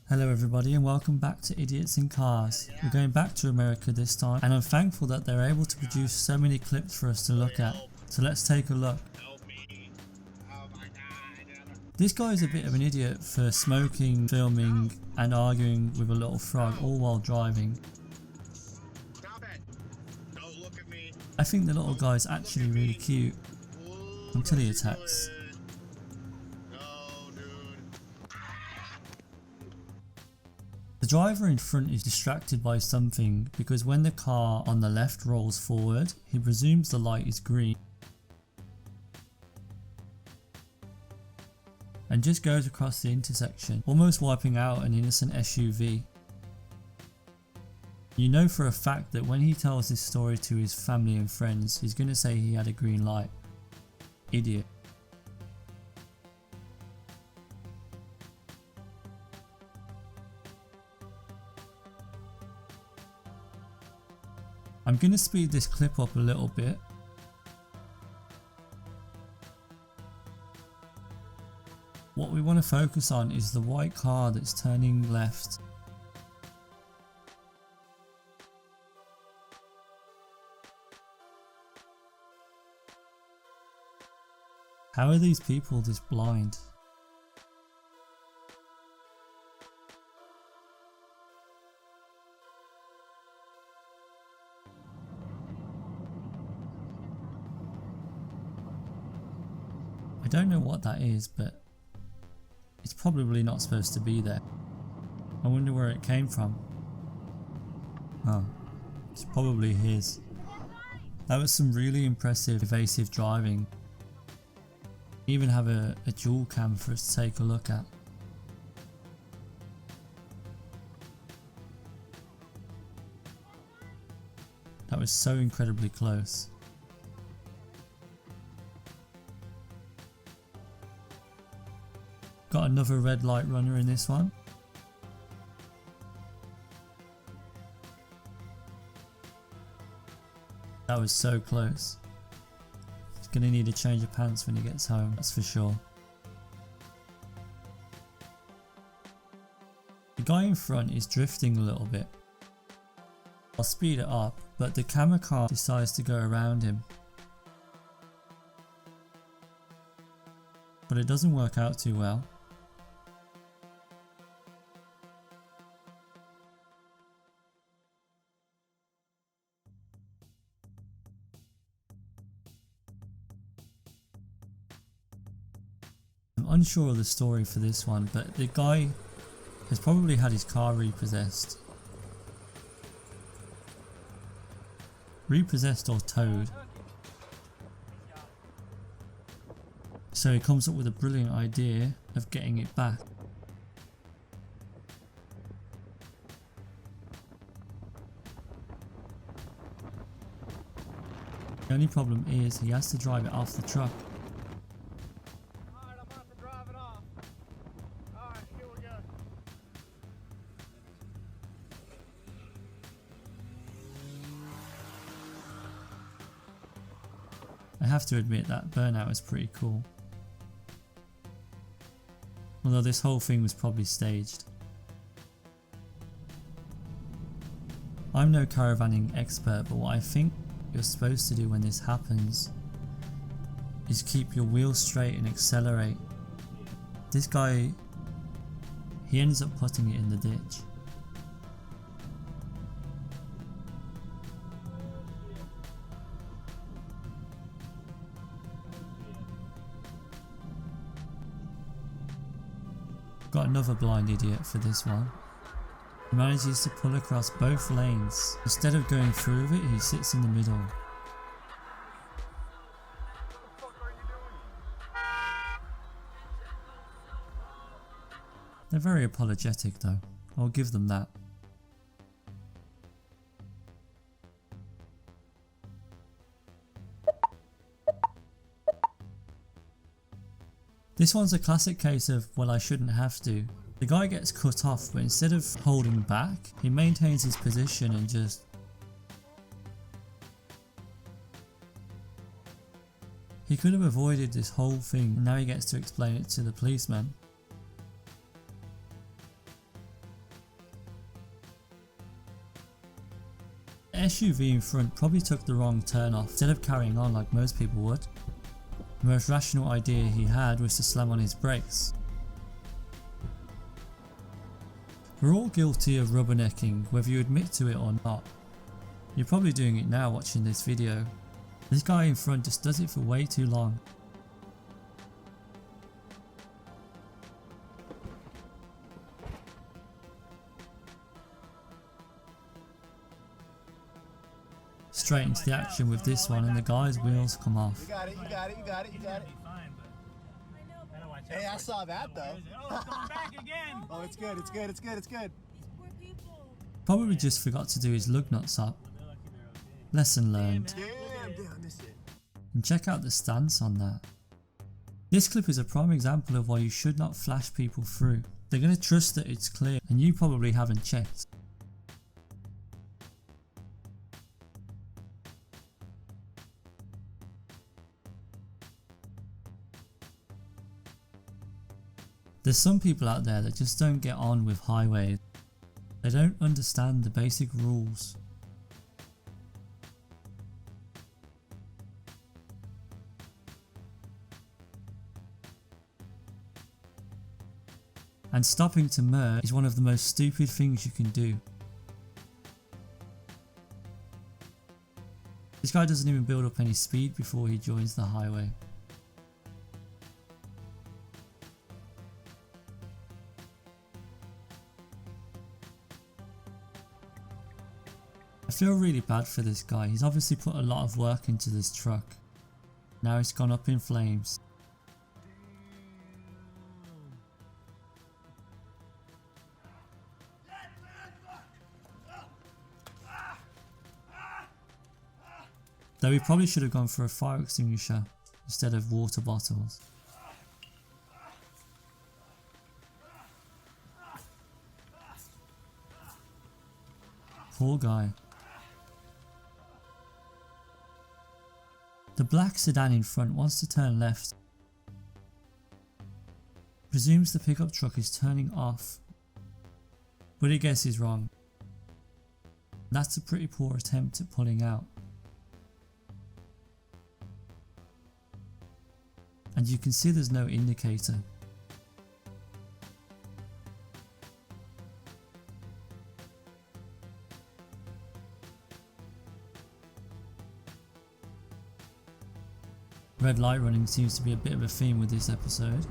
Hello everybody and welcome back to Idiots in Cars. We're going back to America this time and I'm thankful that they're able to produce so many clips for us to look at. So let's take a look. This guy is a bit of an idiot for smoking, filming and arguing with a little frog all while driving. I think the little guy is actually really cute until he attacks. The driver in front is distracted by something because when the car on the left rolls forward, he presumes the light is green and just goes across the intersection, almost wiping out an innocent SUV. You know for a fact that when he tells this story to his family and friends, he's going to say he had a green light. Idiot. I'm going to speed this clip up a little bit. What we want to focus on is the white car that's turning left. How are these people this blind? I don't know what that is, but it's probably not supposed to be there. I wonder where it came from. Oh, it's probably his. That was some really impressive evasive driving. Even have a dual cam for us to take a look at. That was so incredibly close. Got another red light runner in this one. That was so close. He's gonna need a change of pants when he gets home, that's for sure. The guy in front is drifting a little bit. I'll speed it up, but the camera car decides to go around him. But it doesn't work out too well. I'm unsure of the story for this one, but the guy has probably had his car repossessed. Repossessed or towed. So he comes up with a brilliant idea of getting it back. The only problem is he has to drive it off the truck. Alright, I'm about to drive it off. Alright, here we go. I have to admit that burnout is pretty cool. Although this whole thing was probably staged. I'm no caravanning expert, but what I think you're supposed to do when this happens is keep your wheels straight and accelerate. This guy, he ends up putting it in the ditch. Got another blind idiot for this one. He manages to pull across both lanes. Instead of going through it, he sits in the middle. What the fuck are you doing? They're very apologetic though, I'll give them that. This one's a classic case of, well, I shouldn't have to. The guy gets cut off, but instead of holding back, he maintains his position and just... He could have avoided this whole thing and now he gets to explain it to the policeman. SUV in front probably took the wrong turn off instead of carrying on like most people would. The most rational idea he had was to slam on his brakes. We're all guilty of rubbernecking, whether you admit to it or not. You're probably doing it now watching this video. This guy in front just does it for way too long. Straight into the action with this one, and the guy's wheels come off. You got it. Hey, I saw that though. Oh, it's coming back again. Oh, it's good. Probably just forgot to do his lug nuts up. Lesson learned. Damn, I missed it. And check out the stance on that. This clip is a prime example of why you should not flash people through. They're going to trust that it's clear, and you probably haven't checked. There's some people out there that just don't get on with highways. They don't understand the basic rules. And stopping to merge is one of the most stupid things you can do. This guy doesn't even build up any speed before he joins the highway. I feel really bad for this guy. He's obviously put a lot of work into this truck. Now it's gone up in flames. Though he probably should have gone for a fire extinguisher instead of water bottles. Poor guy. The black sedan in front wants to turn left. Presumes the pickup truck is turning off, but he guesses wrong. That's a pretty poor attempt at pulling out. And you can see there's no indicator. Red light running seems to be a bit of a theme with this episode.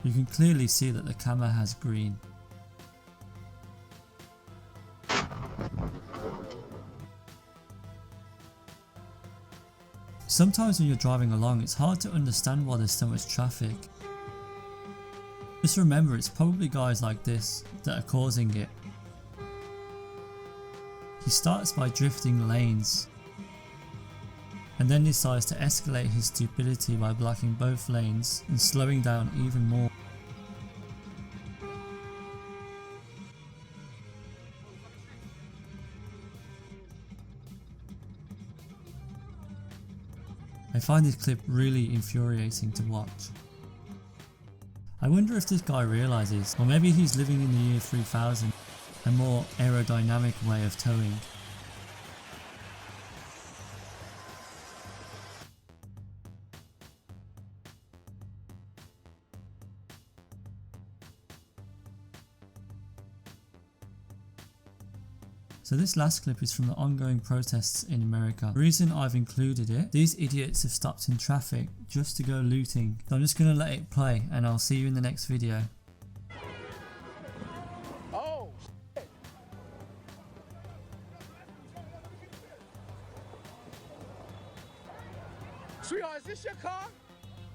You can clearly see that the camera has green. Sometimes when you're driving along, it's hard to understand why there's so much traffic. Just remember, it's probably guys like this that are causing it. He starts by drifting lanes, and then decides to escalate his stupidity by blocking both lanes and slowing down even more. I find this clip really infuriating to watch. I wonder if this guy realises, or maybe he's living in the year 3000, a more aerodynamic way of towing. So this last clip is from the ongoing protests in America. The reason I've included it, these idiots have stopped in traffic just to go looting. So I'm just going to let it play and I'll see you in the next video. Oh, shit. Sweetheart, is this your car?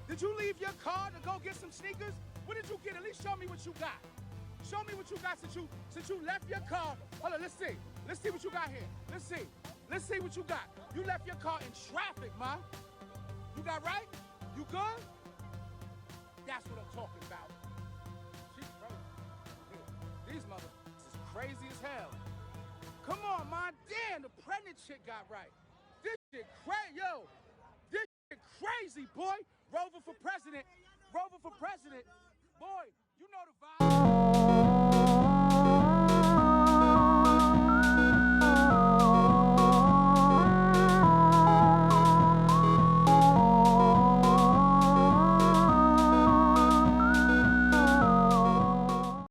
Did you leave your car to go get some sneakers? What did you get? At least show me what you got. Show me what you got since you left your car. Hold on, let's see. Let's see what you got here. Let's see what you got. You left your car in traffic, ma. You got right? You good? That's what I'm talking about. She's crazy. These motherfuckers is crazy as hell. Come on, man. Damn, the pregnant chick got right. This shit crazy, yo. This shit crazy, boy. Rover for president. Rover for president. Boy. You know the vibe.